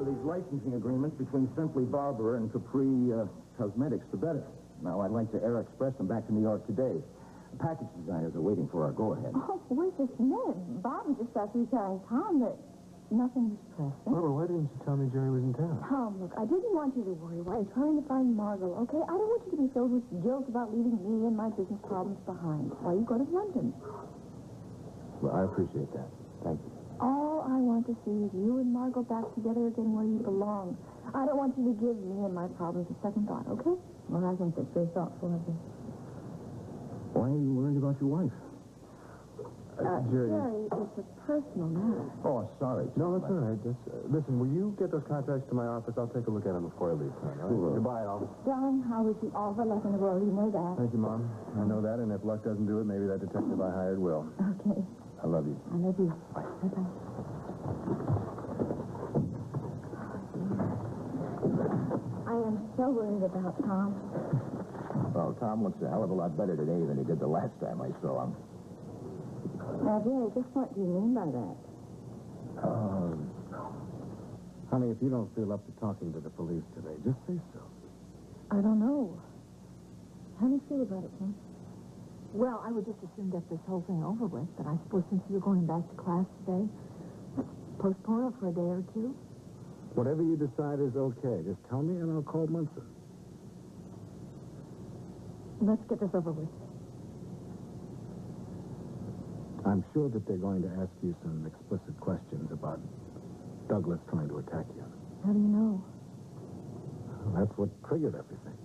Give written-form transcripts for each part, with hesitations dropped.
of these licensing agreements between Simply Barber and Capri Cosmetics, the better. Now, I'd like to air express them back to New York today. The package designers are waiting for our go-ahead. Oh, wait just a minute. Bob just got through telling Tom that nothing was pressing. Well, why didn't you tell me Jerry was in town? Tom, look, I didn't want you to worry while I'm trying to find Margot, okay? I don't want you to be filled with guilt about leaving me and my business problems behind while you go to London. Well, I appreciate that. Thank you. All I want to see is you and Margot back together again where you belong. I don't want you to give me and my problems a second thought, okay? Well, I think that's very thoughtful of you. Why are you worried about your wife? Jerry, it's a personal matter. Oh, sorry. No, that's all right. Listen, will you get those contracts to my office? I'll take a look at them before I leave town, all right? Sure. Goodbye, Al. Darling, I wish you all the luck in the world. You know that. Thank you, Mom. I know that, and if luck doesn't do it, maybe that detective I hired will. Okay. I love you. I love you. Bye. Bye-bye. I am so worried about Tom. Well, Tom looks a hell of a lot better today than he did the last time I saw him. Now, Jerry, just what do you mean by that? Honey, if you don't feel up to talking to the police today, just say so. I don't know. How do you feel about it, Tom? Well, I would just assume get this whole thing over with, but I suppose since you're going back to class today, let's postpone it for a day or two. Whatever you decide is okay. Just tell me and I'll call Munson. Let's get this over with. I'm sure that they're going to ask you some explicit questions about Douglas trying to attack you. How do you know? Well, that's what triggered everything.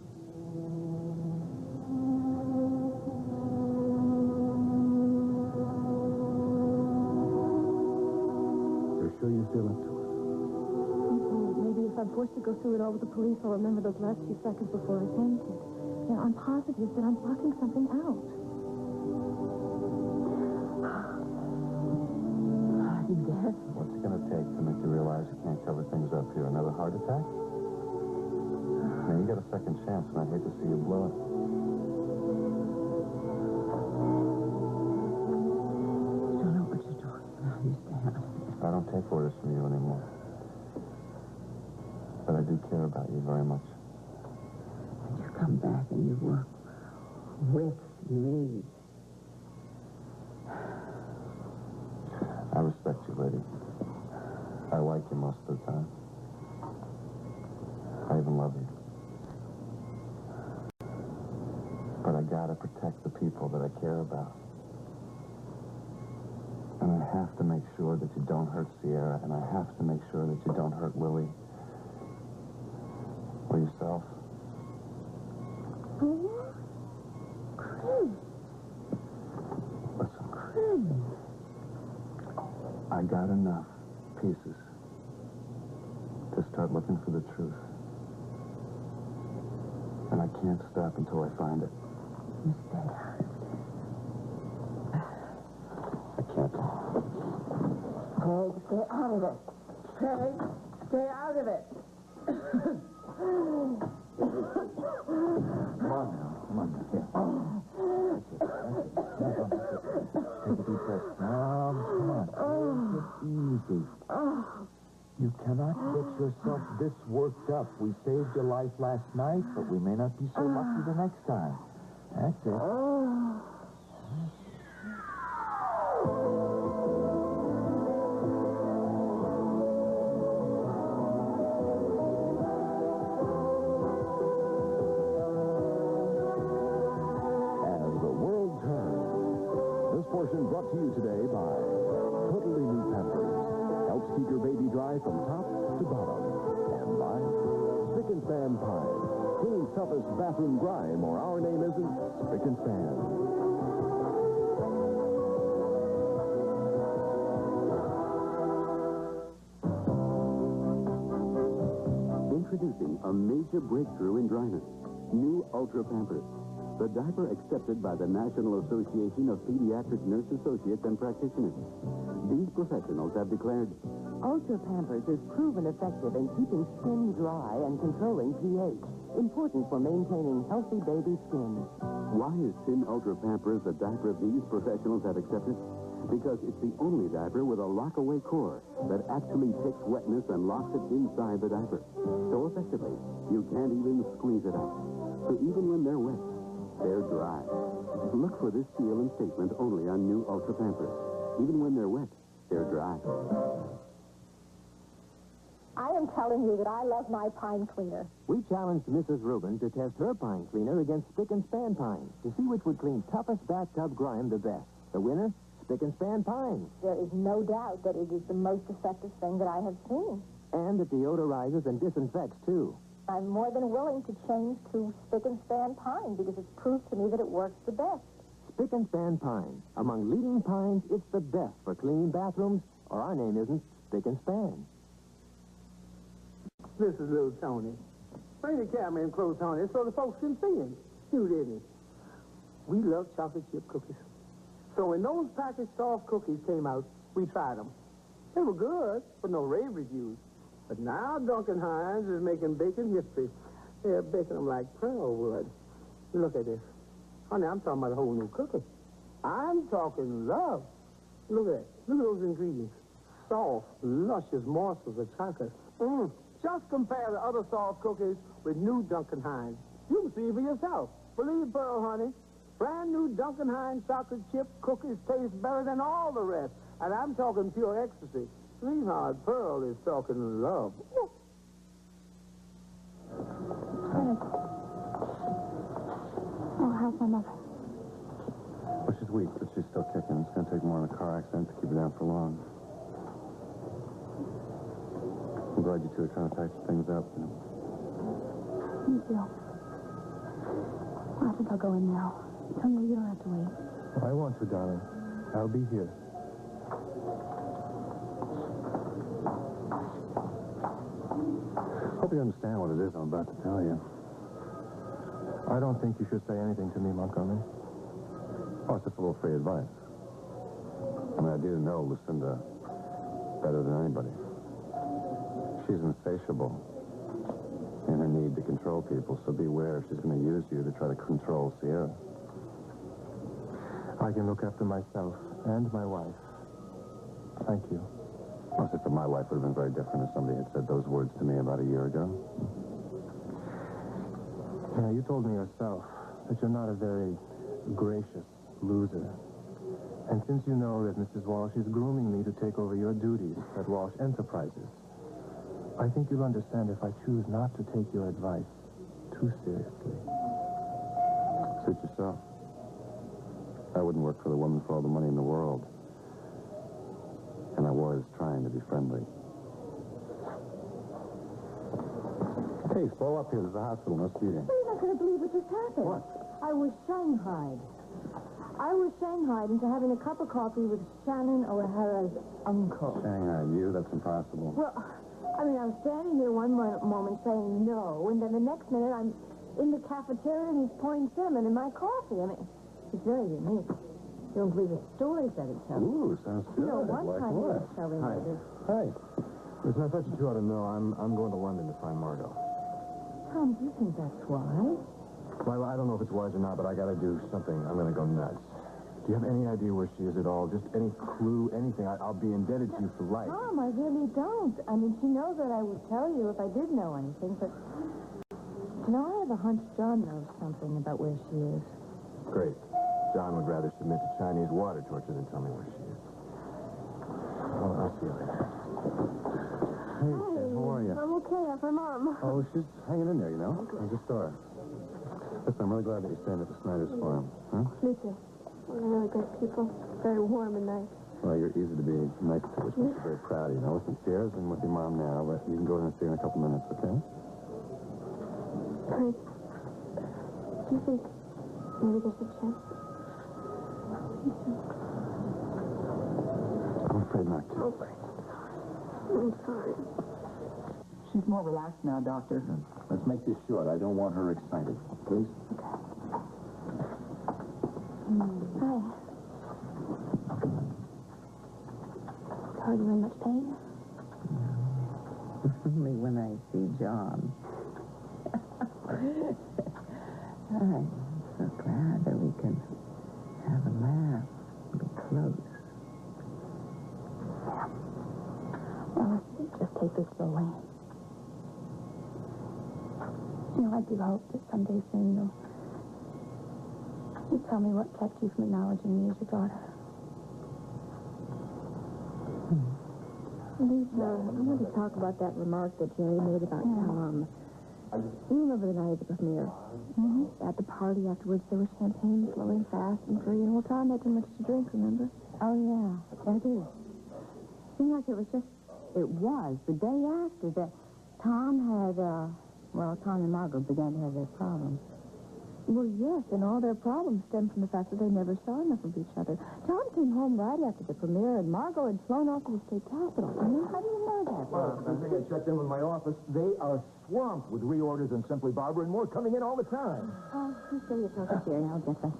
You're sure you feel up to it? Maybe if I'm forced to go through it all with the police, I'll remember those last few seconds before I fainted. You know, I'm positive that I'm blocking something out. Are you dead? What's it going to take to make you realize you can't cover things up here? Another heart attack? Now, you got a second chance, and I'd hate to see you blow it. You don't know what you're doing. Now you stay out of it. I don't take orders from you anymore. But I do care about you very much. When you come back and you work with me. I respect you, lady. I like you most of the time. I even love you. But I gotta protect the people that I care about. And I have to make sure that you don't hurt Sierra, and I have to make sure that you don't hurt Lily. Or yourself. Oh, Chris. Listen, Chris. I got enough pieces to start looking for the truth. And I can't stop until I find it. You stay out of it. I can't. Craig, stay out of it. Craig, stay out of it. Come on now. Come on. Here. Take a deep breath. Come on. Take it easy. You cannot get yourself this worked up. We saved your life last night, but we may not be so lucky the next time. That's it. As the world turns, this portion brought to you today by Totally New Pampers. Helps keep your baby dry from top to bottom. And by Spick and Span Pine. Clean's toughest bathroom grime, or our name isn't Spick and Span. Introducing a major breakthrough in dryness. New Ultra Pampers. The diaper accepted by the National Association of Pediatric Nurse Associates and Practitioners. These professionals have declared Ultra Pampers is proven effective in keeping skin dry and controlling pH. Important for maintaining healthy baby skin. Why is Thin Ultra Pampers the diaper these professionals have accepted? because it's the only diaper with a lock-away core that actually picks wetness and locks it inside the diaper. So effectively, you can't even squeeze it out. So even when they're wet, they're dry. Look for this seal and statement only on new Ultra Pampers. Even when they're wet, they're dry. I am telling you that I love my pine cleaner. We challenged Mrs. Rubin to test her pine cleaner against Spick and Span pine to see which would clean toughest bathtub grime the best. The winner, Spick and Span pine. There is no doubt that it is the most effective thing that I have seen. And it deodorizes and disinfects, too. I'm more than willing to change to Spick and Span pine because it's proved to me that it works the best. Spick and Span pine. Among leading pines, it's the best for cleaning bathrooms, or our name isn't Spick and Span. This is little Tony. Bring the camera in close, Tony, so the folks can see him. You didn't. We love chocolate chip cookies. So when those packaged soft cookies came out, we tried them. They were good, but no rave reviews. But now Duncan Hines is making bacon history. They're baking them like pearl wood. Look at this. Honey, I'm talking about a whole new cookie. I'm talking love. Look at that. Look at those ingredients. Soft, luscious morsels of chocolate. Just compare the other soft cookies with new Duncan Hines. You can see for yourself. Believe Pearl, honey. Brand new Duncan Hines chocolate chip cookies taste better than all the rest. And I'm talking pure ecstasy. Sweetheart, Pearl is talking love. Oh, how's my mother? Well, she's weak, but she's still kicking. It's going to take more than a car accident to keep her down for long. I'm glad you two are trying to patch things up. Me too. I think I'll go in now. Tell me you don't have to wait. I want to, darling. I'll be here. Hope you understand what it is I'm about to tell you. I don't think you should say anything to me, Montgomery. Oh, it's just a little free advice. I mean, I do know Lucinda better than anybody. She's insatiable in her need to control people, so beware. She's going to use you to try to control Sierra. I can look after myself and my wife. Thank you. Well, if my life would have been very different if somebody had said those words to me about a year ago. Yeah, you told me yourself that you're not a very gracious loser. And since you know that Mrs. Walsh is grooming me to take over your duties at Walsh Enterprises, I think you'll understand if I choose not to take your advice too seriously. Suit yourself. I wouldn't work for the woman for all the money in the world. And I was trying to be friendly. Hey, slow up here. There's a hospital. No speeding. You're not going to believe what just happened. What? I was shanghaied. I was shanghaied into having a cup of coffee with Shannon O'Hara's uncle. Shanghai, you? That's impossible. Well, I mean, I was standing here one moment saying no, and then the next minute I'm in the cafeteria and he's pouring cinnamon in my coffee. I mean, it's very unique. You don't believe the stories that it tells. Ooh, sounds good. You know, one like time he what? was telling me this. Hi. Listen, I thought you two ought to know I'm going to London to find Margot. Tom, do you think that's wise? Well, I don't know if it's wise or not, but I got to do something. I'm going to go nuts. Do you have any idea where she is at all? Just any clue, anything? I'll be indebted to you for life. Tom, I really don't. I mean, she knows that I would tell you if I did know anything, but... You know, I have a hunch John knows something about where she is. Great. John would rather submit to Chinese water torture than tell me where she is. I'll see you later. Hey, Ken, how are you? I'm okay. I'm Mom. Oh, she's hanging in there, you know. How's the store? Listen, I'm really glad that you're staying at the Snyder's Farm. Huh? Me too. They're really good people. Very warm and nice. Well, you're easy to be nice to, which makes you very proud, you know. Listen, Sierra's in with your mom now, but you can go in and see her in a couple minutes, okay? Chris, do you think maybe there's a chance? I'm afraid not, kid. Oh, Chris. I'm sorry. She's more relaxed now, Doctor. Let's make this short. I don't want her excited. Please? Hi. Are you in much pain? Only when I see John. I'm so glad that we can have a laugh, be close. Just take this slowly. You know, I do hope that someday soon you'll tell me what kept you from acknowledging me as your daughter. Lisa, I want to talk about that remark that Jerry made about Tom. You remember the night of the premiere? Mm-hmm. At the party afterwards, there was champagne flowing fast and free, and well, Tom had too much to drink, remember? Oh, yeah. I do. Seemed like it was the day after that Tom had, Tom and Margaret began to have their problems. Well, yes, and all their problems stemmed from the fact that they never saw enough of each other. Tom came home right after the premiere, and Margot had flown off to the state capitol. I mean, how do you know that? Well, I think I checked in with my office. They are swamped with reorders and Simply Barbara, and more coming in all the time. Oh, you say you're talking here, and I'll get them.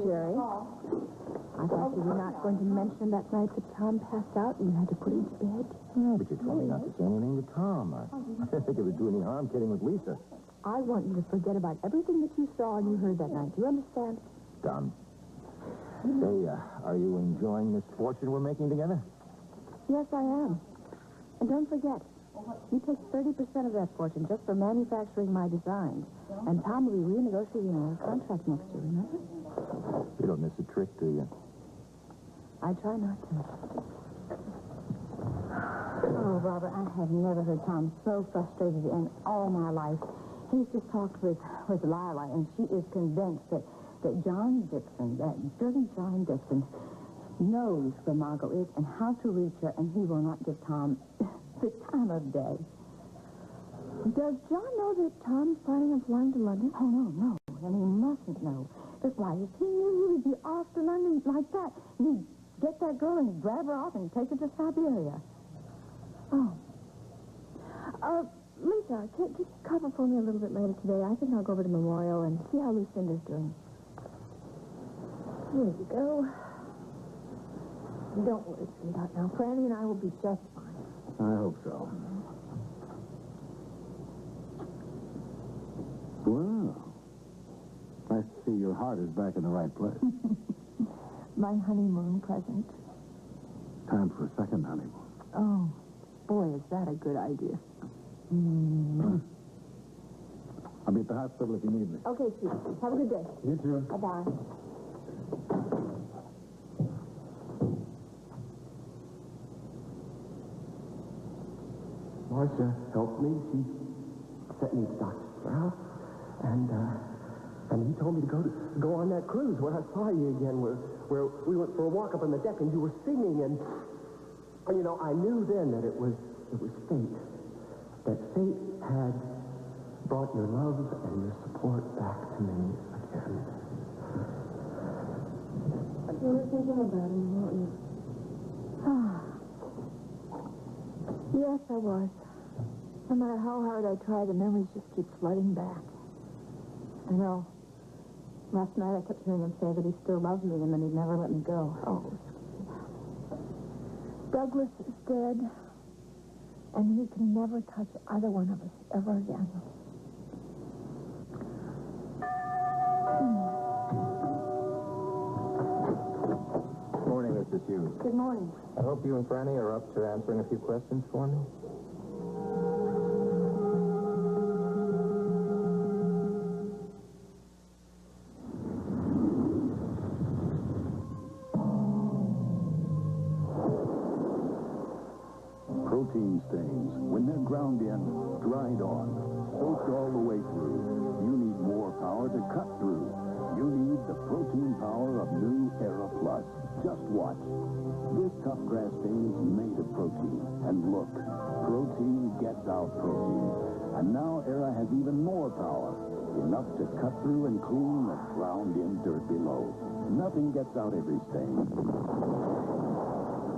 Jerry, I thought you were not going to mention that night that Tom passed out and you had to put him to bed. Yeah, but you told me not to say anything to Tom. I didn't think it would do any harm kidding with Lisa. I want you to forget about everything that you saw and you heard that night. Do you understand? Done. Say, are you enjoying this fortune we're making together? Yes, I am. And don't forget, you take 30% of that fortune just for manufacturing my designs. And Tom will be renegotiating our contract next year, remember? You don't miss a trick, do you? I try not to. Oh, Robert, I have never heard Tom so frustrated in all my life. He's just talked with Lila, and she is convinced that John Dixon, that dirty John Dixon, knows where Margot is and how to reach her, and he will not give Tom the time of day. Does John know that Tom's planning on flying to London? Oh, no. And he mustn't know. Because why, if he knew he would be off to London like that, he'd get that girl and grab her off and take her to Siberia. Oh. Lisa, can you cover for me a little bit later today? I think I'll go over to Memorial and see how Lucinda's doing. Here you go. Don't worry, sweetheart. Now, Franny and I will be just fine. I hope so. Well, I see your heart is back in the right place. My honeymoon present. Time for a second honeymoon. Oh, boy, is that a good idea. I'll be at the hospital if you need me. Okay, sweetie. Have a good day. You too. Bye-bye. Marcia helped me. She sent me to Dr. Sprout, and he told me to go on that cruise where I saw you again, where we went for a walk up on the deck and you were singing, and you know, I knew then that it was fate. That fate had brought your love and your support back to me again. You were thinking about him, weren't you? Yes, I was. No matter how hard I try, the memories just keep flooding back. I know. Last night I kept hearing him say that he still loved me and that he'd never let me go. Oh, Douglas is dead, and he can never touch either one of us ever again. Morning, Mrs. Hughes. Good morning. I hope you and Franny are up to answering a few questions for me. Protein stains, when they're ground in, dried on, soaked all the way through, you need more power to cut through. You need the protein power of new Era Plus. Just watch. This tough grass stain is made of protein. And look, protein gets out protein. And now Era has even more power. Enough to cut through and clean the ground-in dirt below. Nothing gets out every stain.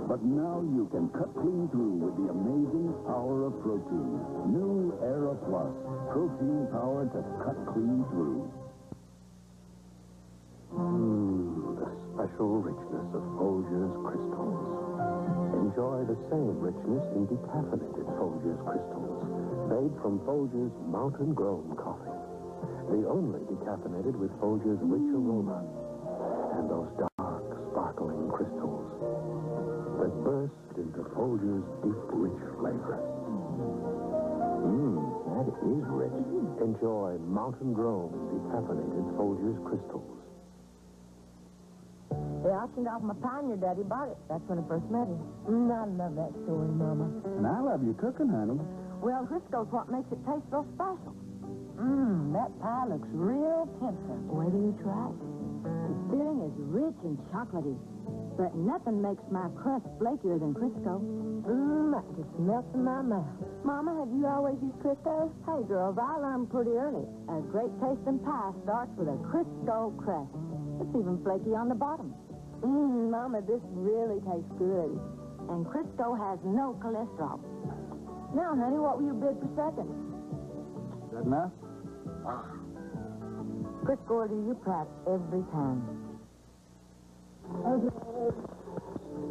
But now you can cut clean through with the amazing power of protein. New Era Plus. Protein power to cut clean through. The special richness of Folgers crystals. Enjoy the same richness in decaffeinated Folgers crystals, made from Folgers mountain-grown coffee. The only decaffeinated with Folgers rich aroma and those dark, sparkling crystals. The that burst into Folger's deep, rich flavor. That is rich. Enjoy Mountain Grown decaffeinated Folger's Crystals. They auctioned off my pine, your daddy bought it. That's when I first met him. I love that story, Mama. And I love your cooking, honey. Well, Crisco's what makes it taste so special. That pie looks real tempting. Wait till you try it. The filling is rich and chocolatey, but nothing makes my crust flakier than Crisco. That just melts in my mouth. Mama, have you always used Crisco? Hey, girls, I learned pretty early. A great tasting pie starts with a Crisco crust. It's even flaky on the bottom. Mama, this really tastes good. And Crisco has no cholesterol. Now, honey, what will you bid for second? Is that enough? Crisco order you proud every time.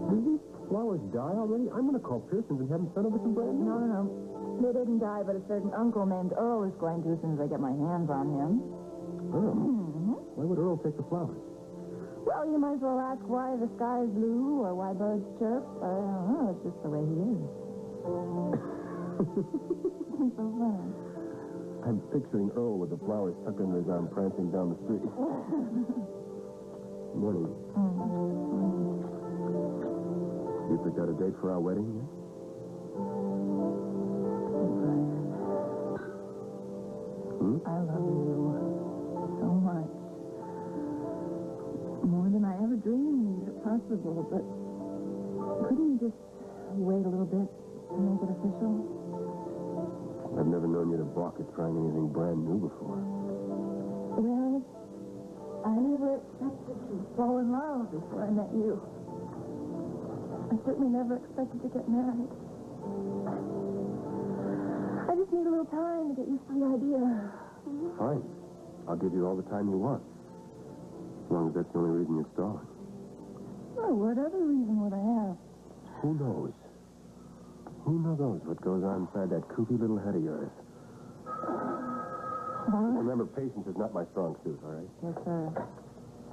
Did these flowers die already? I'm going to call Pearson's and have them sent over some brand new. No. They didn't die, but a certain uncle named Earl is going to as soon as I get my hands on him. Earl? Why would Earl take the flowers? Well, you might as well ask why the sky is blue or why birds chirp. I don't know. It's just the way he is. So fun. I'm picturing Earl with the flowers tucked under his arm prancing down the street. Morning. You picked out a date for our wedding yet? I love you so much. More than I ever dreamed possible, but couldn't you just wait a little bit to make it official? I've never known you to balk at trying anything brand new before. Well, I never expected to fall in love before I met you. I certainly never expected to get married. I just need a little time to get used to the idea. Fine. I'll give you all the time you want. As long as that's the only reason you're stalling. Oh, what other reason would I have? Who knows? Who knows what goes on inside that kooky little head of yours? Remember, patience is not my strong suit, all right? Yes, sir.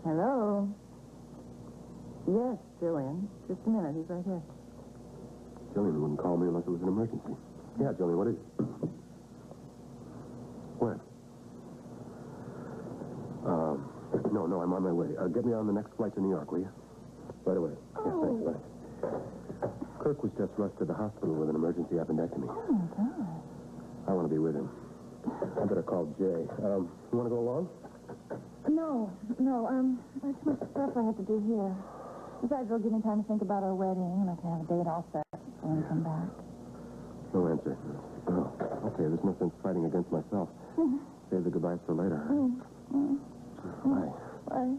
Hello? Yes, Jillian. Just a minute. He's right here. Jillian wouldn't call me unless it was an emergency. Yeah, Jillian, what is it? When? No, I'm on my way. Get me on the next flight to New York, will you? Right away. Yes, thanks, bye. Kirk was just rushed to the hospital with an emergency appendectomy. Oh, my God. I want to be with him. I better call Jay. You want to go along? No. There's too much stuff I have to do here. Besides, it'll give me time to think about our wedding, and I can have a date all set when I come back. No answer. Oh, okay, there's no sense fighting against myself. Save the goodbyes for later. Bye. Bye.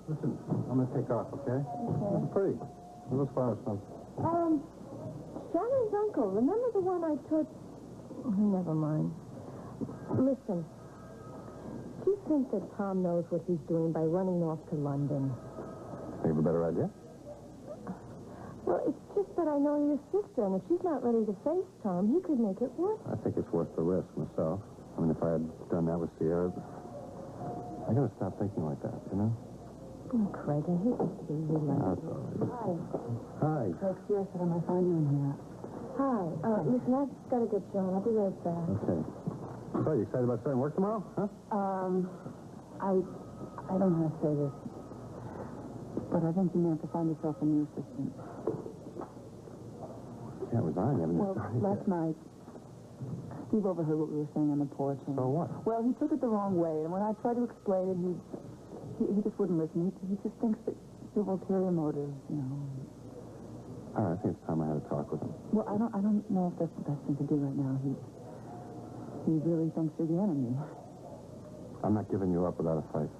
Listen, I'm going to take off, okay? That's pretty. Where those flowers from? Shannon's uncle. Remember the one I took? Never mind. Listen. Do you think that Tom knows what he's doing by running off to London? You have a better idea? Well, it's just that I know your sister, and if she's not ready to face Tom, he could make it worse. I think it's worth the risk myself. I mean, if I had done that with Sierra, I got to stop thinking like that, you know? Oh, Craig, I hate to see you like That's all right. Hi. Hi. Craig, Sierra said I might find you in here. Hi. Listen, I've got to get John. I'll be right back. Okay. So, you excited about starting work tomorrow, huh? I don't know how to say this, but I think you may have to find yourself a new assistant. You can't resign. I mean, Well, last night, Steve overheard what we were saying on the porch. And, so what? well, he took it the wrong way, and when I tried to explain it, he just wouldn't listen. He just thinks that you have ulterior motives, you know. All right, I think it's time I had a talk with him. Well, I don't know if that's the best thing to do right now. He really thinks you're the enemy. I'm not giving you up without a fight.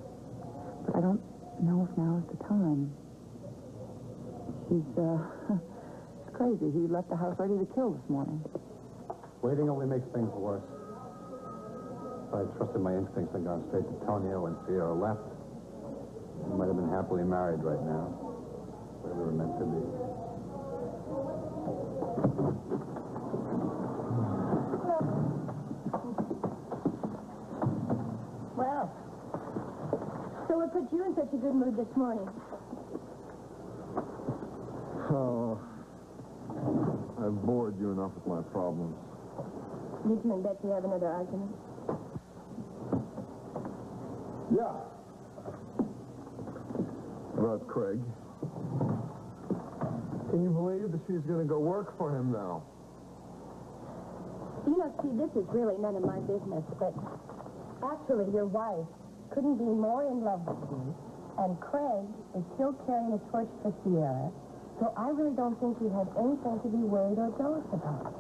But I don't know if now is the time. He's crazy. He left the house ready to kill this morning. Waiting only makes things worse. If I had trusted my instincts and gone straight to Tonio when Sierra left, we might have been happily married right now, where we were meant to be. put you in such a good mood this morning? Oh, I've bored you enough with my problems. Did you and Betsy have another argument? Yeah. About Craig. Can you believe that she's going to go work for him now? You know, see, this is really none of my business, but actually your wife couldn't be more in love with you, and Craig is still carrying a torch for Sierra, so I really don't think you have anything to be worried or jealous about.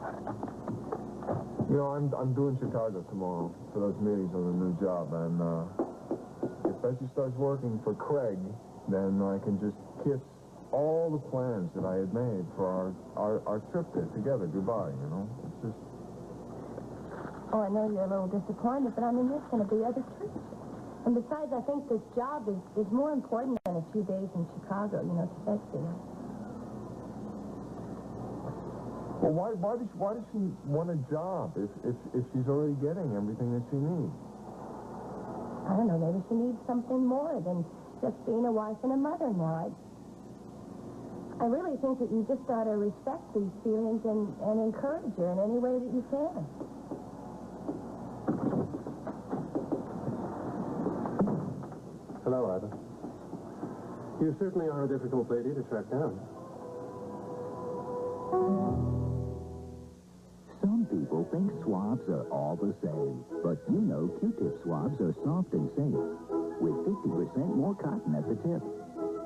You know, I'm doing Chicago tomorrow for those meetings on the new job, and if Betsy starts working for Craig, then I can just kiss all the plans that I had made for our trip there together. Goodbye, you know? It's just... Oh, I know you're a little disappointed, but I mean, there's going to be other trips. And besides, I think this job is more important than a few days in Chicago, you know, to Betsy. Well, why does she want a job if she's already getting everything that she needs? I don't know, maybe she needs something more than just being a wife and a mother now. I really think that you just ought to respect these feelings and encourage her in any way that you can. Hello, Ida. You certainly are a difficult lady to track down. Some people think swabs are all the same, but you know Q-tip swabs are soft and safe, with 50% more cotton at the tip.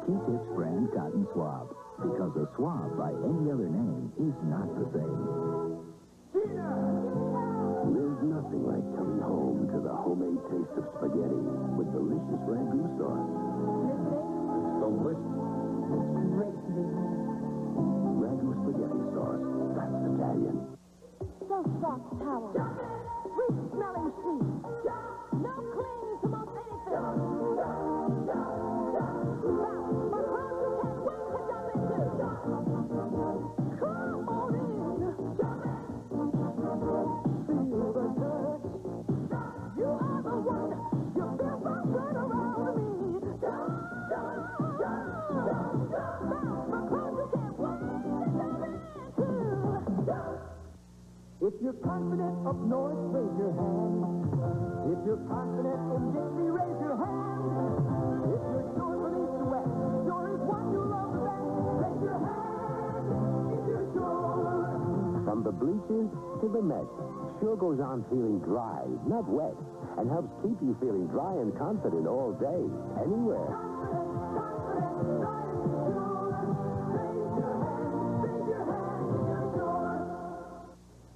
Q-tips brand cotton swab, because a swab by any other name is not the same. There's nothing like coming home to the homemade taste of spaghetti with delicious ragu sauce. Delicious. Great to be here. Ragu spaghetti sauce. That's Italian. So soft power. Sweet smelling sheets. No cling to most anything. My clothes you can't wait to jump into. Come on in. Feel the touch. You are the one. You feel so good around me. My clothes you can't wait to jump into. If you're confident up north, raise your hand. If you're confident in Dixie, raise your hand. If you're sure from east to west, sure is what you love the best, raise your hand. If you're sure. From the bleachers to the Mets, Sure goes on feeling dry, not wet, and helps keep you feeling dry and confident all day, anywhere.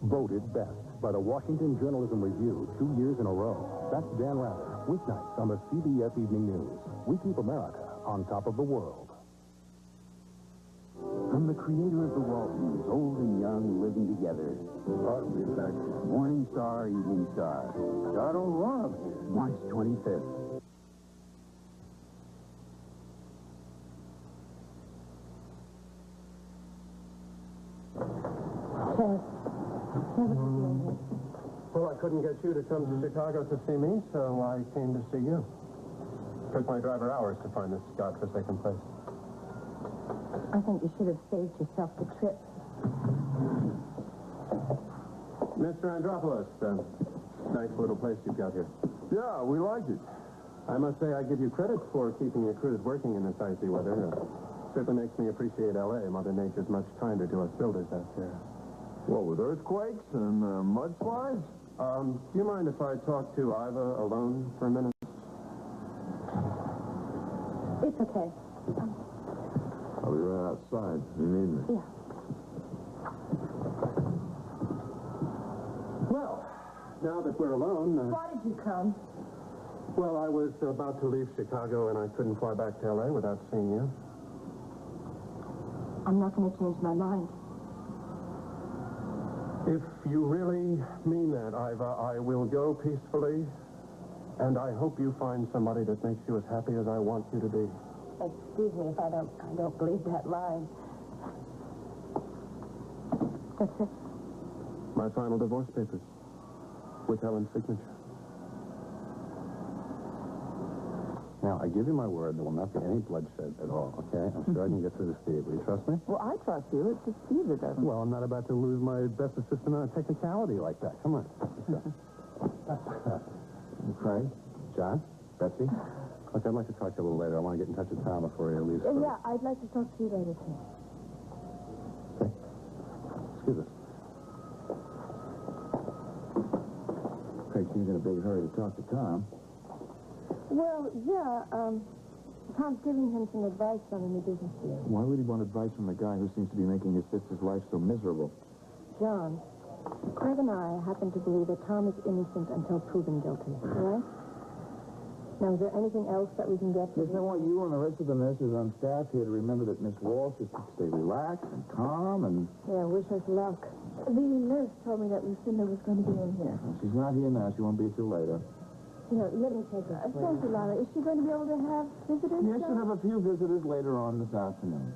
Voted best by the Washington Journalism Review 2 years in a row. That's Dan Rather, weeknights on the CBS Evening News. We keep America on top of the world. From the creator of the Waltons, old and young living together. Morning Star, Evening Star. I don't want here. March 25th. Well, I couldn't get you to come to Chicago to see me, so I came to see you. Took my driver hours to find this godforsaken place. I think you should have saved yourself the trip. Mr. Andropoulos, nice little place you've got here. Yeah, we like it. I must say I give you credit for keeping your crews working in this icy weather. Certainly makes me appreciate L.A. Mother Nature's much kinder to us builders out there. Well, with earthquakes and mudslides? Do you mind if I talk to Iva alone for a minute? It's okay. I'll be right outside. You need me? Yeah. Well, now that we're alone... Why did you come? Well, I was about to leave Chicago, and I couldn't fly back to L.A. without seeing you. I'm not going to change my mind. If you really mean that, Iva, I will go peacefully, and I hope you find somebody that makes you as happy as I want you to be. Excuse me if I don't believe that line. That's it. My final divorce papers, with Helen's signature. Now, I give you my word there will not be any bloodshed at all, okay? I'm sure I can get through to Steve. Will you trust me? Well, I trust you. It's just Steve that doesn't. Well, I'm not about to lose my best assistant on a technicality like that. Come on. Craig? John? Betsy? Look, I'd like to talk to you a little later. I want to get in touch with Tom before he leaves. Yeah, I'd like to talk to you later, too. Okay. Excuse us. Craig seems in a big hurry to talk to Tom. Well, yeah, Tom's giving him some advice on a new business deal. Why would he want advice from a guy who seems to be making his sister's life so miserable? John, Craig and I happen to believe that Tom is innocent until proven guilty, all right? Now, is there anything else that we can get? Listen, I want you and the rest of the nurses on staff here to remember that Miss Walsh is to stay relaxed and calm and... Yeah, wish us luck. The nurse told me that Lucinda was going to be in here. Well, she's not here now. She won't be till later. Here, let me take her. Thank you, Laura. Is she going to be able to have visitors? Yes, she'll have a few visitors later on this afternoon.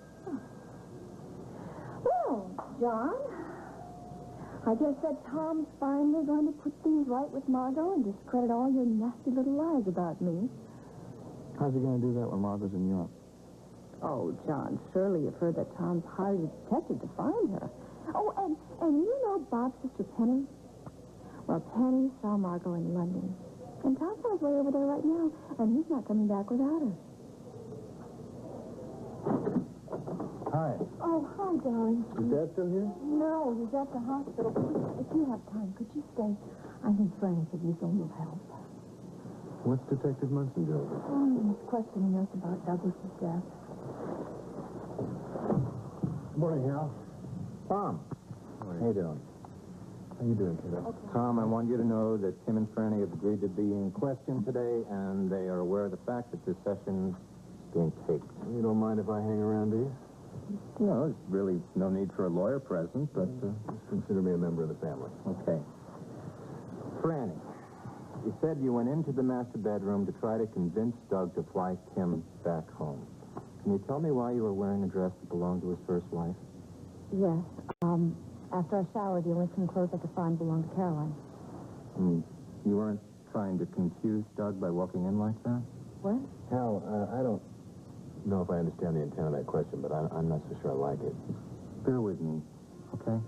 Well, John, I guess that Tom's finally going to put things right with Margot and discredit all your nasty little lies about me. How's he going to do that when Martha's in Europe? Oh, John, surely you've heard that Tom's hired a detective to find her. Oh, and you know Bob's sister Penny? Well, Penny saw Margot in London. And Tom's on his way over there right now, and he's not coming back without her. Hi. Oh, hi, darling. Is Dad still here? No, he's at the hospital. If you have time, could you stay? I think Frank could use a little help. What's Detective Munson doing? Oh, he's questioning us about Douglas's death. Good morning, Hal. Tom. How How you doing? you doing, kiddo? Okay. Tom, I want you to know that Tim and Franny have agreed to be in question today, and they are aware of the fact that this session is being taped. You don't mind if I hang around, do you? No, there's really no need for a lawyer present, but... Just consider me a member of the family. Okay. Franny, you said you went into the master bedroom to try to convince Doug to fly Tim back home. Can you tell me why you were wearing a dress that belonged to his first wife? Yes. After I showered, the only clean clothes I could find belonged to Caroline. You weren't trying to confuse Doug by walking in like that? What? Hal, I don't know if I understand the intent of that question, but I'm not so sure I like it. Bear with me, okay?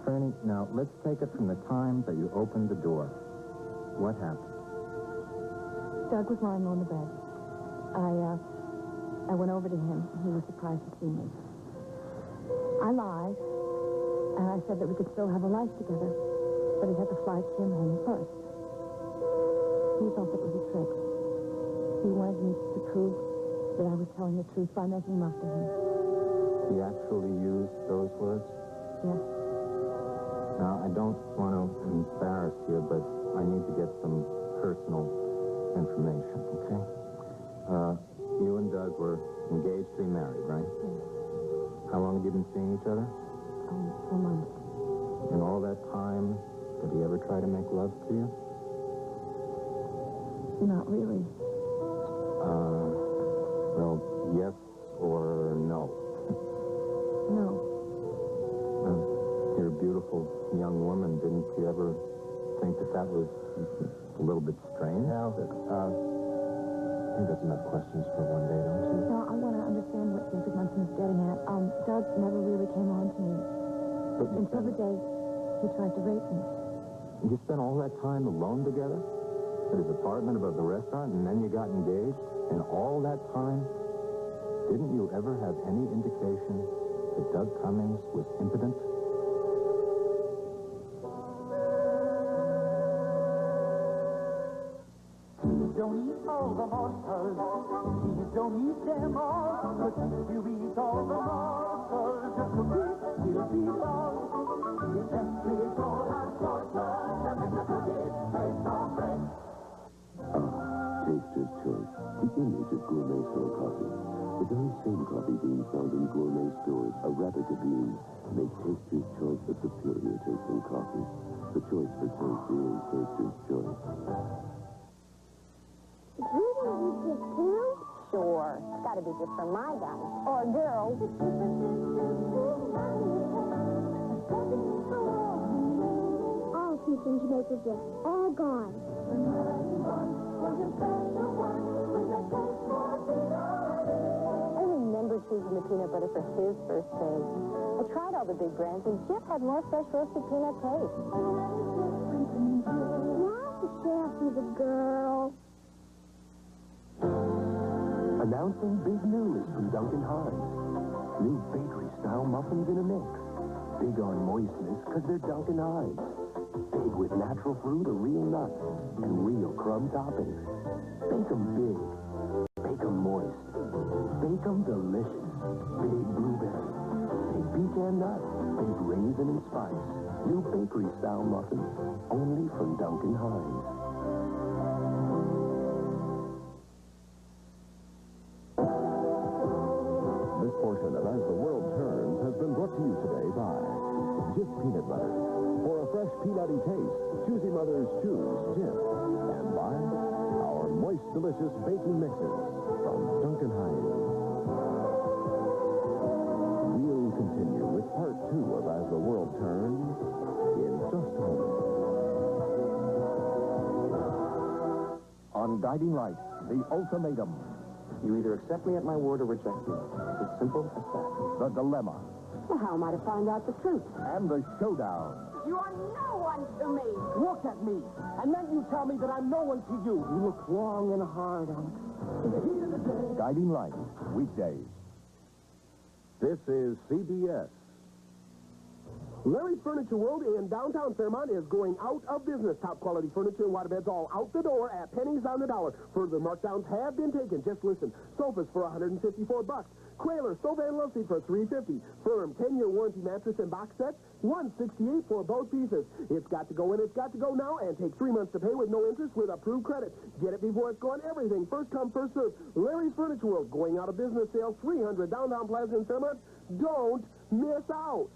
Franny, now, let's take it from the time that you opened the door. What happened? Doug was lying on the bed. I went over to him. He was surprised to see me. I lied, and I said that we could still have a life together, but he had to fly Tim home first. He thought that was a trick. He wanted me to prove that I was telling the truth by making love to him. He actually used those words? Yes. Now, I don't want to embarrass you, but I need to get some personal information, okay? You and Doug were engaged to be married, right? Yes. How long have you been seeing each other? 4 months. In all that time, did he ever try to make love to you? Not really. Well, yes or no? No. You're a beautiful young woman. Didn't you ever think that was a little bit strange? Hal, I think that's enough questions for one day, don't you? No, I want to understand what David Munson is getting at. Doug never really came on to me But you until the day he tried to rape me. You spent all that time alone together at his apartment above the restaurant, and then you got engaged? And all that time, didn't you ever have any indication that Doug Cummings was impotent? Don't eat all the morsels, please don't eat them all. But if you eat all the morsels, just a bit will be lost. It's just please all our morsels, and then you forget, there's no bread. Taster's Choice, the image of gourmet store coffee. The very same coffee beans found in gourmet stores, a replica beans, make Taster's Choice a superior tasting coffee. The choice for tasty is Taster's Choice. Really, you just pills? Sure. It's got to be just for my guys. Or girls. All Peach and Jamaica gifts, all gone. I remember choosing the peanut butter for his first taste. I tried all the big brands, and Jif had more fresh roasted peanut taste. Now the chef is a girl. Announcing big news from Duncan Hines. New bakery-style muffins in a mix. Big on moistness because they're Duncan Hines. Big with natural fruit or real nuts and real crumb toppings. Bake 'em big. Bake 'em moist. Bake 'em delicious. Big blueberry. Big pecan nut. Big raisin and spice. New bakery-style muffins. Only from Duncan Hines. This portion of As the World Turns has been brought to you today by Jif Peanut Butter. For a fresh peanutty taste, choosy mothers choose Jif. And by our moist, delicious baking mixes from Duncan Hines. We'll continue with part 2 of As the World Turns in just a moment. On Guiding Light, the ultimatum. You either accept me at my word or reject me. It's as simple as that. The dilemma. Well, how am I to find out the truth? And the showdown. You are no one to me. Look at me, and then you tell me that I'm no one to you. You look long and hard on it. Guiding Light, weekdays. This is CBS. Larry's Furniture World in downtown Fairmont is going out of business. Top quality furniture and waterbeds all out the door at pennies on the dollar. Further markdowns have been taken. Just listen. Sofas for $154. Quailer sofa and love seat for $350. Firm 10-year warranty mattress and box set, $168 for both pieces. It's got to go in, it's got to go now, and take 3 months to pay with no interest with approved credit. Get it before it's gone. Everything first come, first served. Larry's Furniture World going out of business. Sales 300 downtown Plaza in Fairmont. Don't miss out.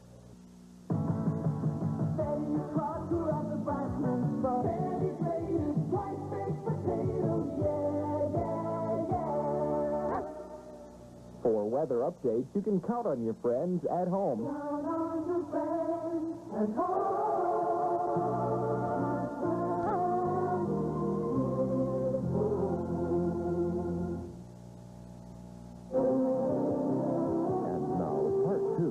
For weather updates, you can count on your friends at home. And now, part 2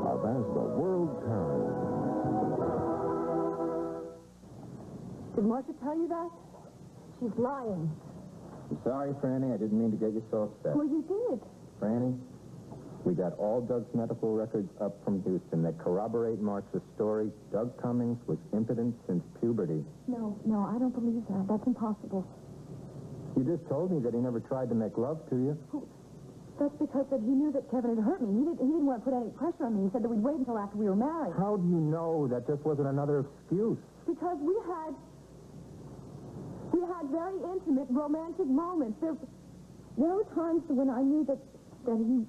of As the World Turns. Did Marcia tell you that? She's lying. I'm sorry, Franny. I didn't mean to get you so upset. Well, you did. Franny, we got all Doug's medical records up from Houston that corroborate Marcia's story. Doug Cummings was impotent since puberty. No, I don't believe that. That's impossible. You just told me that he never tried to make love to you. That's because that he knew that Kevin had hurt me. He didn't want to put any pressure on me. He said that we'd wait until after we were married. How do you know that just wasn't another excuse? Because we had very intimate, romantic moments. There were times when I knew that he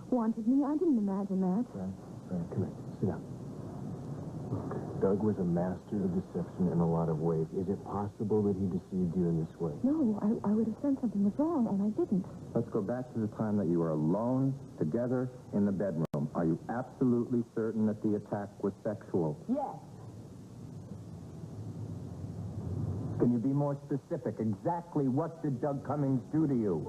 wanted me. I didn't imagine that. Fran, come here. Sit down. Look, Doug was a master of deception in a lot of ways. Is it possible that he deceived you in this way? No, I would have said something was wrong, and I didn't. Let's go back to the time that you were alone, together, in the bedroom. Are you absolutely certain that the attack was sexual? Yes. Can you be more specific? Exactly what did Doug Cummings do to you?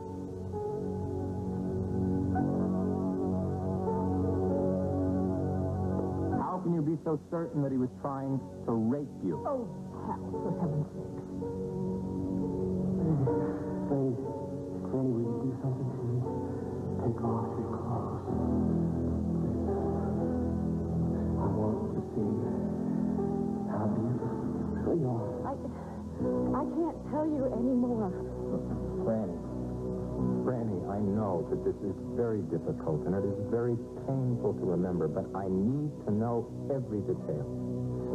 How can you be so certain that he was trying to rape you? Oh, hell, for heaven's sake. Granny, will you do something to me? Take off your clothes. I want to see how beautiful you are. I can't tell you anymore. Franny, I know that this is very difficult and it is very painful to remember, but I need to know every detail.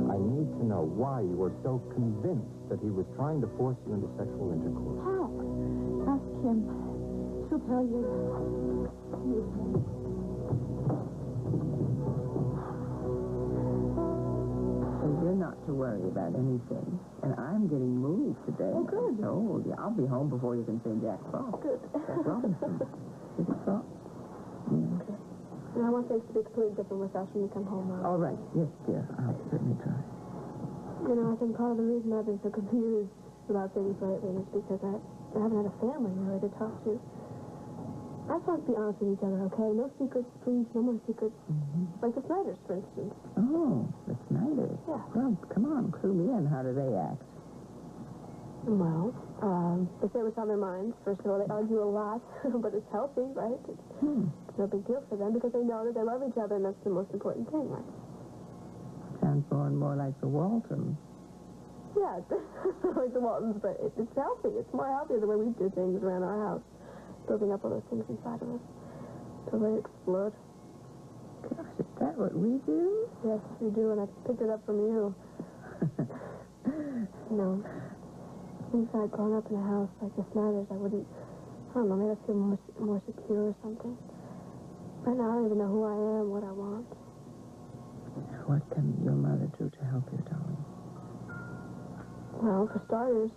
I need to know why you were so convinced that he was trying to force you into sexual intercourse. How? Ask Kim. She'll tell you. You're not to worry about anything. And I'm getting moved today. Oh, good. I told you. I'll be home before you can say Jack Frost. Good. Jack Robinson. Is it Frost? Yeah. Okay. And I want things to be completely different with us when you come home now. All right. Yes, dear. I'll certainly try. You know, I think part of the reason I've been so confused about things lately is because I haven't had a family really to talk to. I just want to be honest with each other, okay? No secrets, please. No more secrets. Like the Snyders, for instance. Oh, the Snyders. Yeah. Well, come on, clue me in. How do they act? Well, they say what's on their minds. First of all, they argue a lot, but it's healthy, right? It's no big deal for them because they know that they love each other, and that's the most important thing, right? Sounds more and more like the Waltons. Yeah, like the Waltons, but it's healthy. It's more healthy the way we do things around our house. Building up all those things inside of us till they explode. Gosh, is that what we do? Yes, we do, and I picked it up from you. No. If I had grown up in a house like the Snyders, I don't know, maybe I'd feel more secure or something. Right now, I don't even know who I am, what I want. What can your mother do to help you, darling? Well, for starters,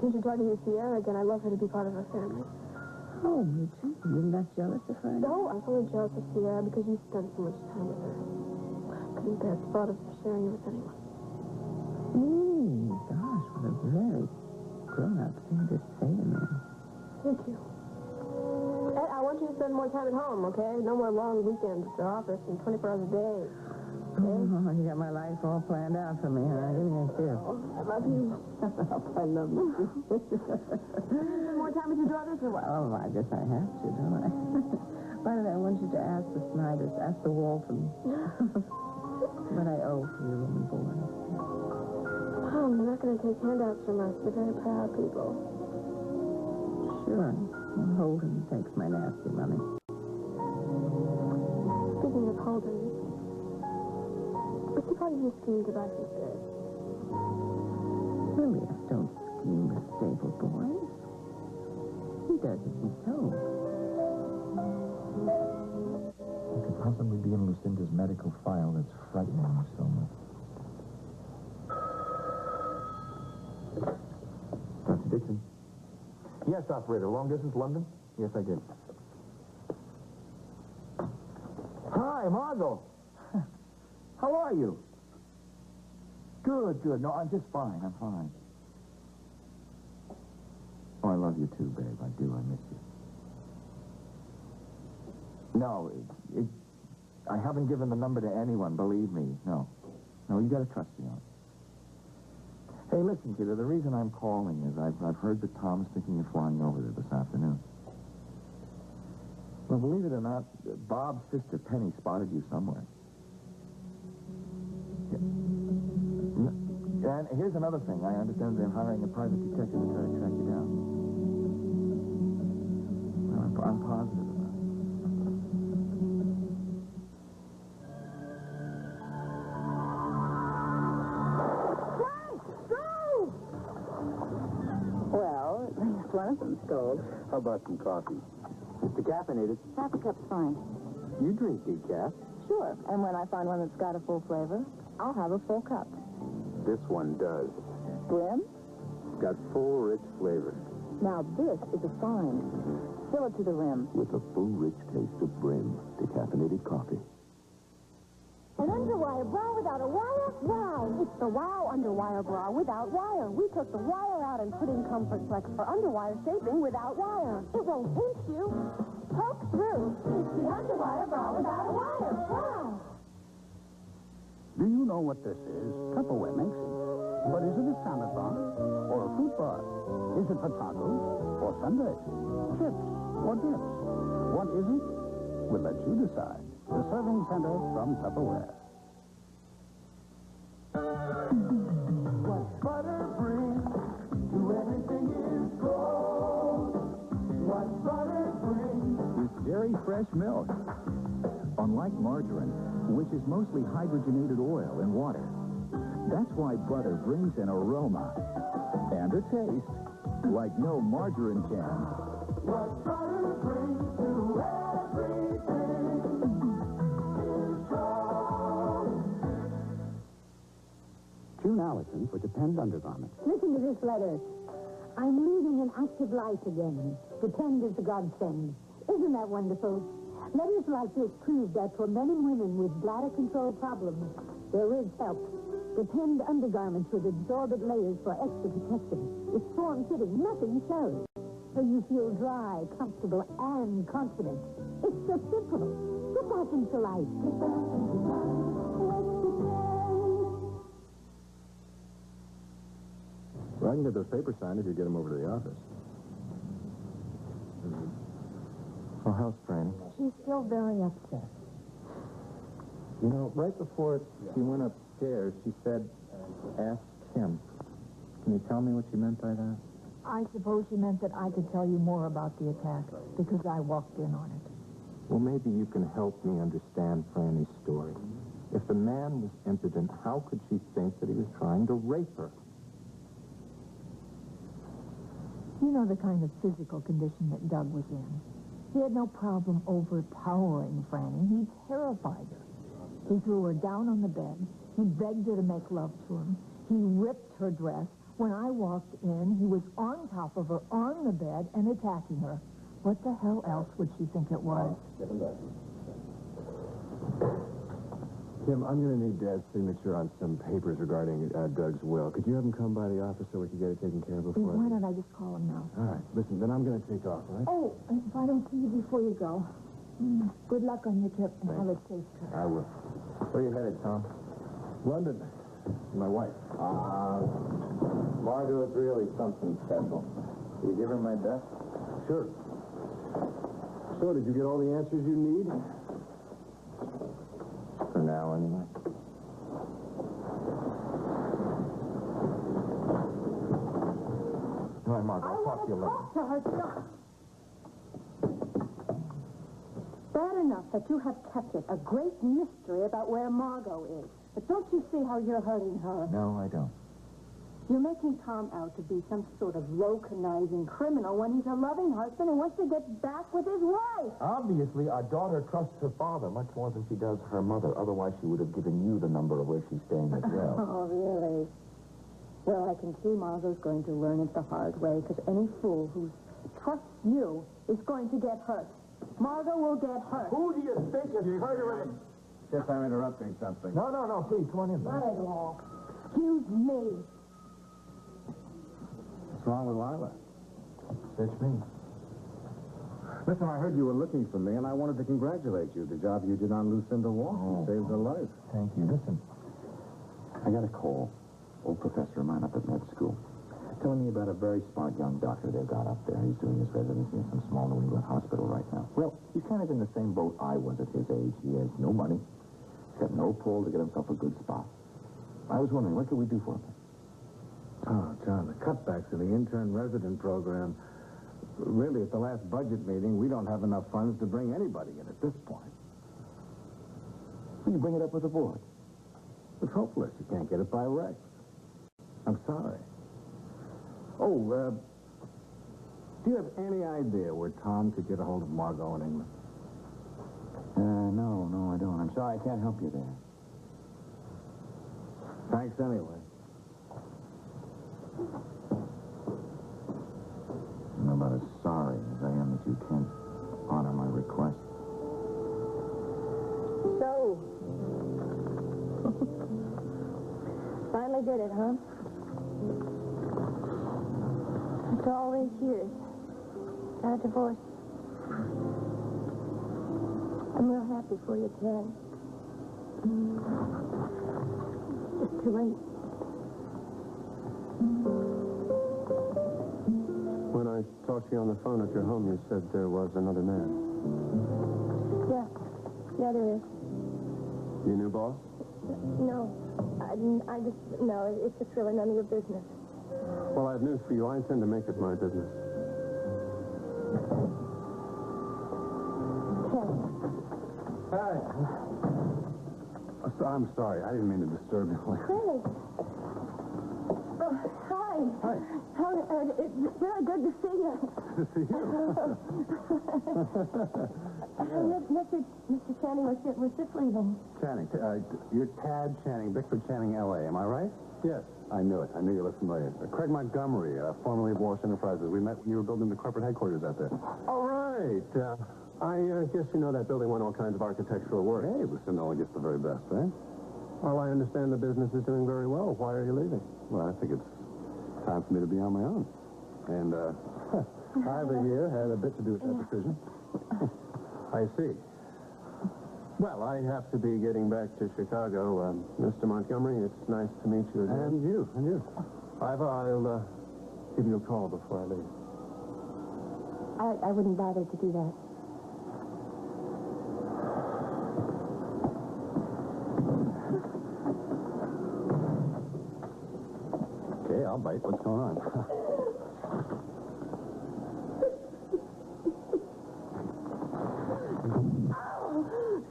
you should talk to Sierra again. I'd love her to be part of our family. Oh, me too. You're not jealous of her? No, I'm only jealous of Sierra because you spent so much time with her. I couldn't bear the thought of sharing it with anyone. Gosh, what a very grown-up thing to say to me. Thank you. Ed, I want you to spend more time at home, okay? No more long weekends at your office and 24 hours a day. Okay? Oh, you got my life all planned out for me, huh? Give me a kiss. Oh, I love you. I love you. Spend more time with your daughters or what? Oh, I guess I have to, don't I? By the way, I want you to ask the Snyders, ask the Waltons. But I owe for your room and board. Mom, they're not going to take handouts from us. They're very proud people. Sure. And Holden takes my nasty money. Speaking of Holden, what's the part of your scheme to buy some shares? Julius don't scheme with stable boys. He does as he's told. What could possibly be in Lucinda's medical file that's frightening me so much? Dr. Dixon. Yes, operator. Long distance, London? Yes, I did. Hi, Margot. How are you? Good, good. No, I'm just fine. I'm fine. Oh, I love you too, babe. I do. I miss you. No, I haven't given the number to anyone, believe me. No. No, you gotta trust me on it. Hey, listen, kiddo, the reason I'm calling is I've heard that Tom's thinking of flying over there this afternoon. Well, believe it or not, Bob's sister, Penny, spotted you somewhere. Yeah. And here's another thing. I understand they're hiring a private detective to try to track you down. Well, I'm positive of that. Well, at least one of them's gold. How about some coffee? It's decaffeinated. Half a cup's fine. You drink decaf. Sure. And when I find one that's got a full flavor, I'll have a full cup. This one does. Brim? Got full, rich flavor. Now this is a fine. Fill it to the rim. With a full, rich taste of Brim decaffeinated coffee. An underwire bra without a wire? Wow! It's the Wow Underwire Bra without wire. We took the wire out and put in Comfort Flex for underwire shaping without wire. It won't pinch you. Poke through. It's the Underwire Bra without a wire. Wow! Do you know what this is? Tupperware makes it. But is it a salad bar? Or a fruit bar? Is it for tacos? Or sundaes? Chips? Or dips? What is it? We'll let you decide. The Serving Center from Tupperware. What butter brings to everything is gold. What butter brings. It's dairy fresh milk. Unlike margarine, which is mostly hydrogenated oil and water. That's why butter brings an aroma and a taste like no margarine can. What butter brings to everything is gold. June Allison for Depend Undergarments. Listen to this letter. I'm leading an active life again. Depend is a godsend. Isn't that wonderful? Letters like this prove that for men and women with bladder control problems, there is help. Depend undergarments with absorbent layers for extra protection. It's form-fitting, nothing shows. So you feel dry, comfortable, and confident. It's so simple. Get back into life. Well, I can get those papers signed if you get them over to the office. Oh, how's Franny? She's still very upset. You know, right before she went upstairs, she said, ask Tim. Can you tell me what she meant by that? I suppose she meant that I could tell you more about the attack because I walked in on it. Well, maybe you can help me understand Franny's story. If the man was impotent, how could she think that he was trying to rape her? You know the kind of physical condition that Doug was in. He had no problem overpowering Franny. He terrified her. He threw her down on the bed. He begged her to make love to him. He ripped her dress. When I walked in, he was on top of her on the bed and attacking her. What the hell else would she think it was? Tim, I'm going to need Dad's signature on some papers regarding Doug's will. Could you have him come by the office so we can get it taken care of before? Why don't I just call him now? All right. Listen, then I'm going to take off, all right? Oh, if I don't see you before you go, good luck on your trip and have a safe trip. I will. Where are you headed, Tom? London. My wife. Margot is really something special. Will you give her my best? Sure. So, did you get all the answers you need? For now, anyway. All right, Margot, I'll talk to you later. Talk to her, stop. Bad enough that you have kept it a great mystery about where Margot is. But don't you see how you're hurting her? No, I don't. You're making Tom out to be some sort of low, conniving criminal when he's a loving husband and wants to get back with his wife. Obviously, our daughter trusts her father much more than she does her mother. Otherwise, she would have given you the number of where she's staying as well. Oh, really? Well, I can see Margot's going to learn it the hard way, because any fool who trusts you is going to get hurt. Margot will get hurt. Who do you think is murdering? Guess I'm interrupting something. No, please, come on in. Not at all. Excuse me. What's wrong with Lila? Search me. Listen, I heard you were looking for me, and I wanted to congratulate you. The job you did on Lucinda Walsh saved her life. Thank you. Listen, I got a call. Old professor of mine up at med school. Telling me about a very smart young doctor they've got up there. He's doing his residency in some small New England hospital right now. Well, he's kind of in the same boat I was at his age. He has no money. He's got no pull to get himself a good spot. I was wondering, what could we do for him? Oh, John, the cutbacks in the intern-resident program. Really, at the last budget meeting, we don't have enough funds to bring anybody in at this point. Will you bring it up with the board? It's hopeless. You can't get it by Rex. I'm sorry. Oh, do you have any idea where Tom could get a hold of Margot in England? No, I don't. I'm sorry, I can't help you there. Thanks anyway. I'm about as sorry as I am that you can't honor my request. So, finally did it, huh? After all these years, got a divorce. I'm real happy for you, Ted. It's too late. When I talked to you on the phone at your home, you said there was another man. Yeah, there is. Your new boss? No, it's just really none of your business. Well, I have news for you. I intend to make it my business. Ted. Hi. I'm sorry. I didn't mean to disturb you. Craig. Oh, hi. Hi. It's very good to see you. Good to see you. Mr. Channing was just leaving. Channing. You're Tad Channing, Bickford Channing, L.A. Am I right? Yes. I knew it. I knew you looked familiar. Craig Montgomery, formerly of Walsh Enterprises. We met when you were building the corporate headquarters out there. All right. I guess you know that building won all kinds of architectural work. Hey, Lucinda only gets the very best, right? Well, I understand the business is doing very well. Why are you leaving? Well, I think it's time for me to be on my own. And, Ivor here had a bit to do with that decision. I see. Well, I have to be getting back to Chicago. Mr. Montgomery, it's nice to meet you again. And you. Ivor, I'll give you a call before I leave. I wouldn't bother to do that. okay, I'll bite. What's going on?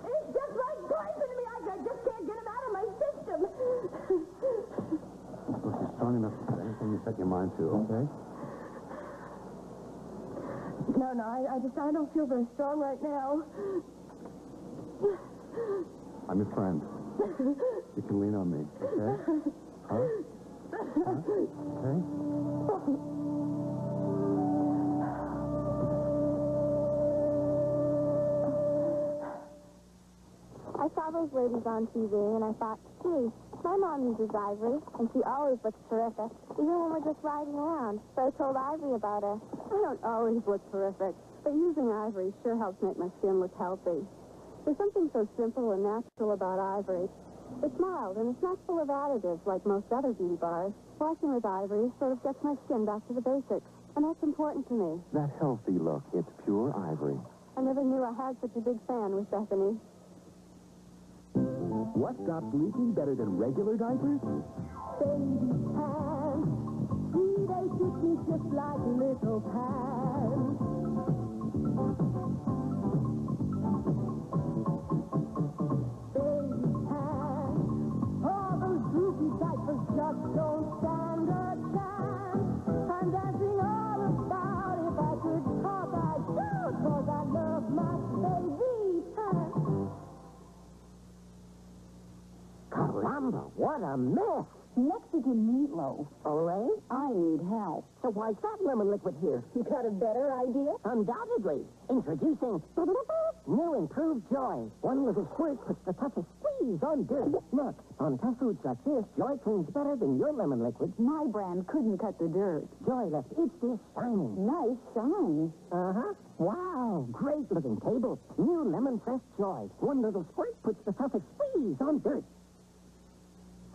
It's just like poison to me. I just can't get him out of my system. Look, you're strong enough to do anything you set your mind to, okay? No, I don't feel very strong right now. I'm your friend. You can lean on me, okay? Huh? Okay? I saw those ladies on TV, and I thought, gee, my mom uses Ivory, and she always looks terrific, even when we're just riding around. So I told Ivory about her. I don't always look terrific, but using Ivory sure helps make my skin look healthy. There's something so simple and natural about Ivory. It's mild, and it's not full of additives like most other beauty bars. Washing with Ivory sort of gets my skin back to the basics, and that's important to me. That healthy look, it's pure ivory. I never knew I had such a big fan with Bethany. What stops leaking better than regular diapers? Baby pants, see, they fit me just like little pants. Baby pants, all those droopy diapers just don't stand a chance. I'm dancing all about, if I could talk, I'd shout, 'cause I love my baby pants. Caramba, what a mess. Mexican meatloaf. All right. I need help. So why's that lemon liquid here? You got a better idea? Undoubtedly. Introducing new improved Joy. One little squirt puts the toughest squeeze on dirt. Look, on tough foods like this, Joy cleans better than your lemon liquid. My brand couldn't cut the dirt. Joy left its dish shining. Nice shine. Uh-huh. Wow, great looking table. New lemon fresh Joy. One little squirt puts the toughest squeeze on dirt.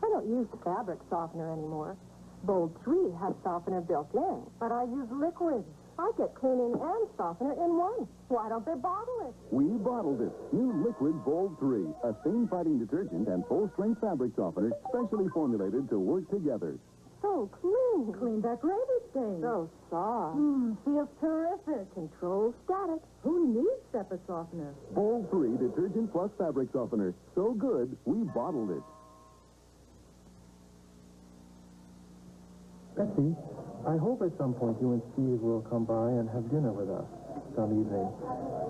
I don't use fabric softener anymore. Bold 3 has softener built in, but I use liquid. I get cleaning and softener in one. Why don't they bottle it? We bottled it. New Liquid Bold 3, a stain-fighting detergent and full-strength fabric softener specially formulated to work together. So clean. Clean that gravy stain. So soft. Feels terrific. Control static. Who needs SEPA softener? Bold 3 detergent plus fabric softener. So good, we bottled it. Betsy, I hope at some point you and Steve will come by and have dinner with us some evening.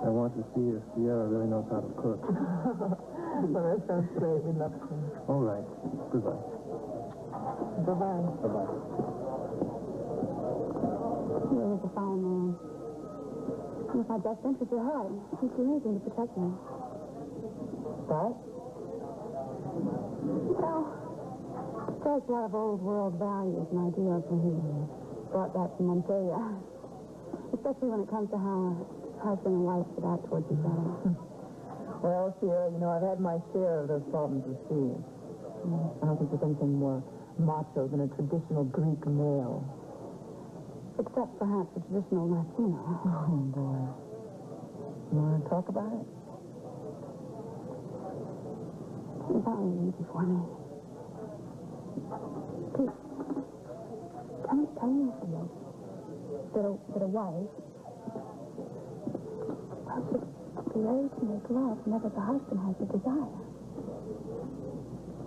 I want to see if Sierra really knows how to cook. Well, that sounds great. We'd love to. All right. Goodbye. Bye-bye. Bye-bye. He was a fine man. If my best interests are hard, he'd do anything to protect me. But? Well, there's a lot of old world values and ideals when he brought back from Monteria. Especially when it comes to how a husband and wife should act towards each other. Well, Sierra, I've had my share of those problems with Steve. I don't think there's anything more macho than a traditional Greek male. Except perhaps a traditional Latino. Oh, boy. You want to talk about it? It's not really easy for me. Pete, tell me if you know that a wife should be ready to make love whenever the husband has the desire.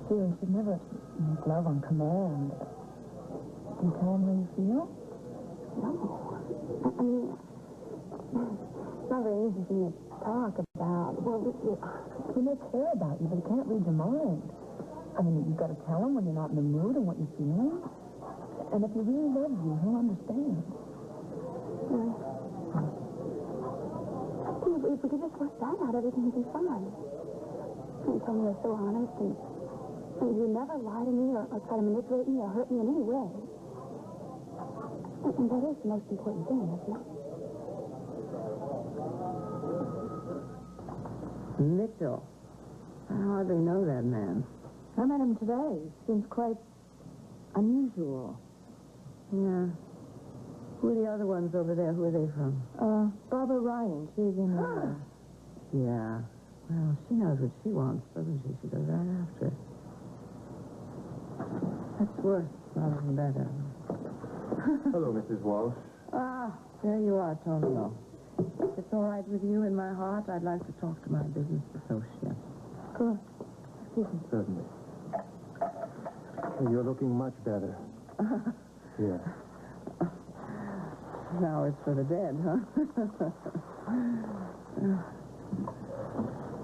Sure, you should never make love on command. Can you tell him how you feel? No. I mean, it's not very easy for me to talk about. Well, he may care about you, but he can't read your mind. I mean, you've got to tell him when you're not in the mood and what you're feeling. And if he really loves you, he'll understand. If we could just work that out, everything would be fine. You told me you're so honest and And you never lie to me or try to manipulate me or hurt me in any way. And that is the most important thing, isn't it? Mitchell. I hardly know that man. I met him today. Seems quite unusual. Yeah. Who are the other ones over there? Who are they from? Barbara Ryan. She's in Yeah. Well, she knows what she wants, doesn't she? She goes right after it. That's worse rather than better. Hello, Mrs. Walsh. Ah, there you are, Tonio. If it's all right with you in my heart, I'd like to talk to my business associate. Good. Excuse me. Certainly. You're looking much better. Yeah. Now it's for the dead, huh?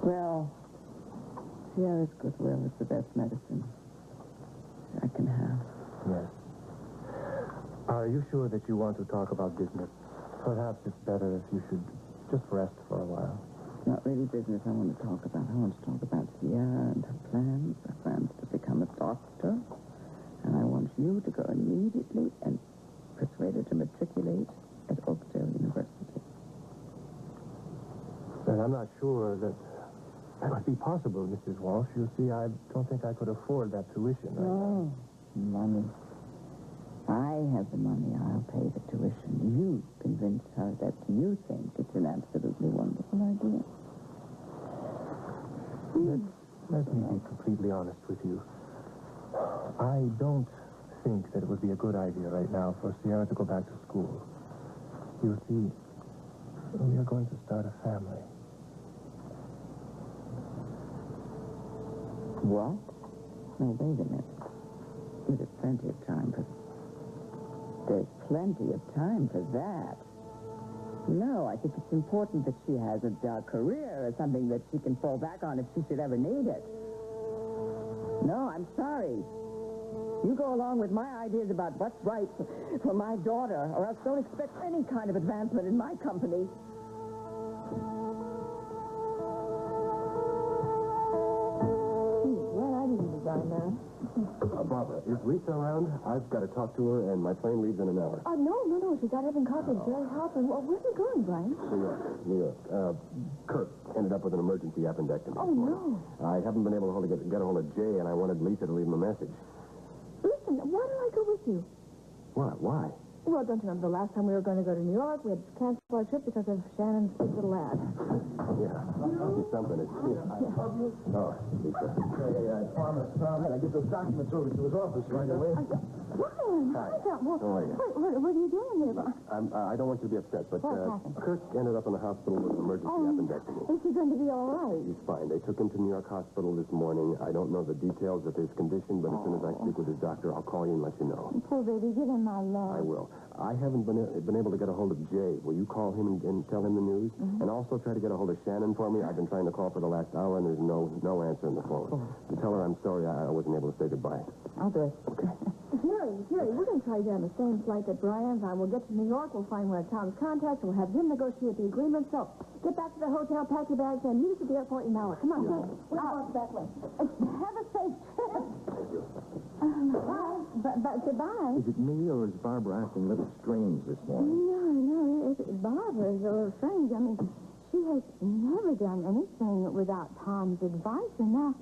Well, Sierra's goodwill is the best medicine I can have. Yes. Are you sure that you want to talk about business? Perhaps it's better if you should just rest for a while. It's not really business I want to talk about. I want to talk about Sierra and her plans to become a doctor. And I want you to go immediately and persuade her to matriculate at Oakdale University. And I'm not sure that would be possible, Mrs. Walsh. You see, I don't think I could afford that tuition. No, money. I have the money. I'll pay the tuition. You convince her that you think it's an absolutely wonderful idea. Let me be completely honest with you. I don't think that it would be a good idea right now for Sierra to go back to school. You see, we are going to start a family. What? No, wait a minute. There's plenty of time for... There's plenty of time for that. No, I think it's important that she has a career or something that she can fall back on if she should ever need it. No, I'm sorry. You go along with my ideas about what's right for my daughter, or else don't expect any kind of advancement in my company. Well, I didn't design that. Barbara, is Lisa around? I've got to talk to her, and my plane leaves in an hour. No. She's out having coffee. It's very helpful. Well, where are you going, Brian? New York. Kurt ended up with an emergency appendectomy. Oh, no. I haven't been able to get a hold of Jay, and I wanted Lisa to leave him a message. Listen, why don't I go with you? What? Why? Well, don't you remember the last time we were going to go to New York? We had to cancel our trip because of Shannon's sick little lad. Yeah. It's something. It's Oh, Lisa. I promised Tom that I'd get those documents over to his office right away. Brian, hi, Tom. Well, How are you? what are you doing here? I don't want you to be upset, but What happened? Kirk ended up in the hospital with an emergency appendectomy. Is he going to be all right? He's fine. They took him to New York Hospital this morning. I don't know the details of his condition, but as soon as I speak with his doctor, I'll call you and let you know. Poor baby, give him my love. I will. I haven't been able to get a hold of Jay. Will you call him and tell him the news? And also try to get a hold of Shannon for me. I've been trying to call for the last hour, and there's no answer on the phone. And tell her I'm sorry I wasn't able to say goodbye. I'll do it. Okay. Jerry, we're going to try to get on the same flight that Brian's on. We'll get to New York. We'll find one of Tom's contacts. We'll have him negotiate the agreement. So, get back to the hotel, pack your bags, and meet us at the airport in an hour. Come on, Jerry. We'll walk that way. Have a safe trip. Bye. Goodbye. Is it me, or is Barbara acting a little strange this morning? No. Barbara is a little strange. I mean, she has never done anything without Tom's advice, and now,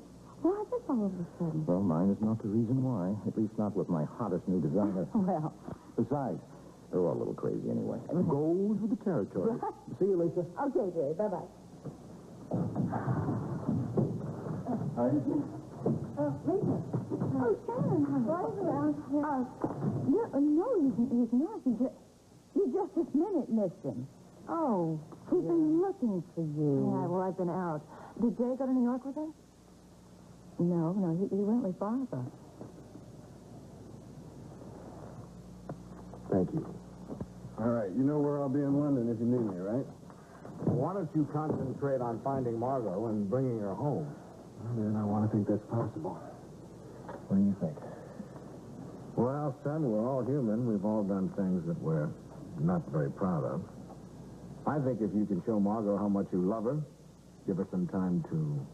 why this all of a sudden? Well, mine is not the reason why. At least not with my hottest new designer. Well. Besides, they're all a little crazy anyway. Goes with the territory. See you, Lisa. Okay, Jerry. Bye-bye. Lisa. Oh, Shannon, honey. Brian's around here. No, he's not. You just this minute missed him. Oh. He's been looking for you. Yeah, well, I've been out. Did Jay go to New York with her? No, he went with Barbara. Thank you. All right, you know where I'll be in London if you need me, right? Why don't you concentrate on finding Margot and bringing her home? Then I want to think that's possible. What do you think? Well, son, we're all human. We've all done things that we're not very proud of. I think if you can show Margot how much you love her, give her some time to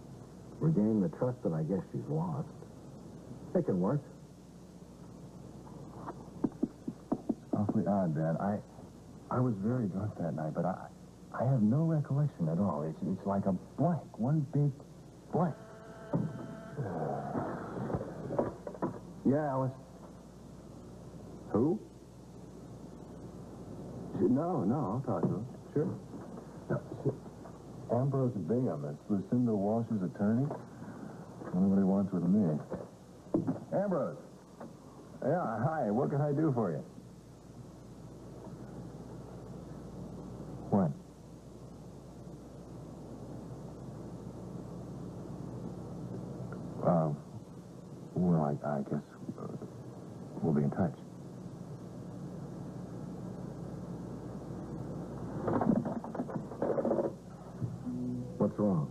regain the trust that I guess she's lost, It can work. Awfully odd, Dad. I was very drunk that night, but I have no recollection at all. It's like a blank, one big blank. Yeah, Alice. Who? No, I'll talk to him. Sure. Ambrose Bingham, it's Lucinda Walsh's attorney. Only what he wants with me. Ambrose. Yeah, hi. What can I do for you? What? Well, I guess we'll be in touch. What's wrong?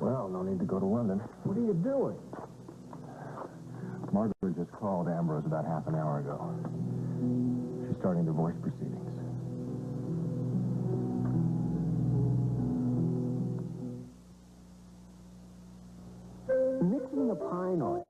Well, no need to go to London. What are you doing? Margaret just called Ambrose about half an hour ago. She's starting divorce proceedings. Mixing the pine oil